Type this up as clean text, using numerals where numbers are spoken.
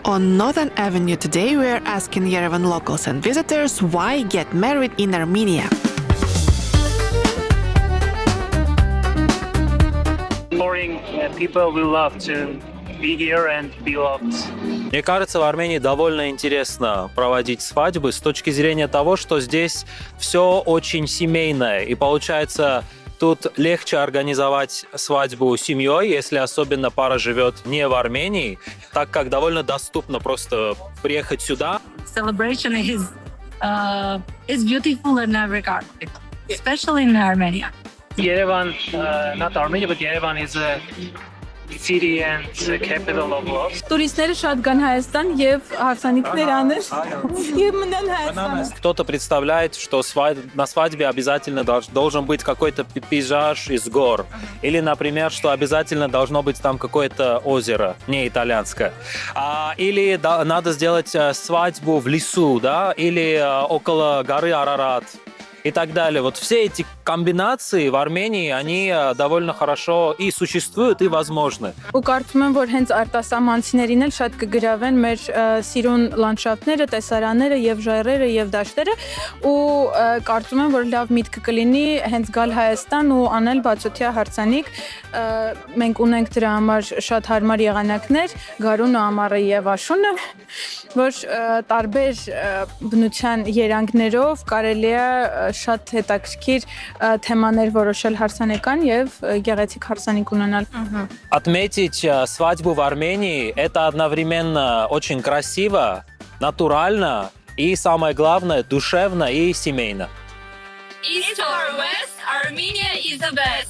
On Northern Avenue today, we are asking Yerevan locals and visitors why get married in Armenia. Foreign people will love to be here and be loved. Мне кажется, в Армении довольно интересно проводить свадьбы с точки зрения того, что здесь все очень семейное. И получается, тут легче организовать свадьбу семьей, если особенно пара живет не в Армении, так как довольно доступно просто приехать сюда. Celebration is beautiful in every country, especially in Armenia. Yerevan, not Armenia, but Yerevan is a city and capital of love. Տուրիստները շատ կան Հայաստան եւ հարսանիքներ անեն եւ մնան Հայաստանում. Кто-то представляет, что на свадьбе обязательно должен быть какой-то пейзаж из гор. Или, например, что обязательно должно быть там какое-то озеро, не итальянское. Или надо сделать свадьбу в лесу, да? Или около горы Арарат. И так далее. Вот все эти комбинации в Армении, они довольно хорошо и существуют, и возможны. Ու կարծում եմ, որ հենց արտասահմանցիներին էլ շատ կգրավեն մեր սիրուն լանդշաֆտները, տեսարանները եւ ժայռերը եւ դաշտերը ու կարծում եմ, որ լավ միտք կլինի հենց գալ Հայաստան ու անել բացօթյա հարսանիք։ Մենք ունենք դրա համար շատ հարմար եղանակներ, գարունը, ամառը եւ աշունը, որ տարբեր բնության երանգներով կարելի է շատ հետաքրքիր թեմաներ որոշել հարսանեկան եւ գեղեցիկ հարսանիք ունենալ։ Отметить свадьбу в Армении – это одновременно очень красиво, натурально и, самое главное, душевно и семейно. East or West, Armenia is the best.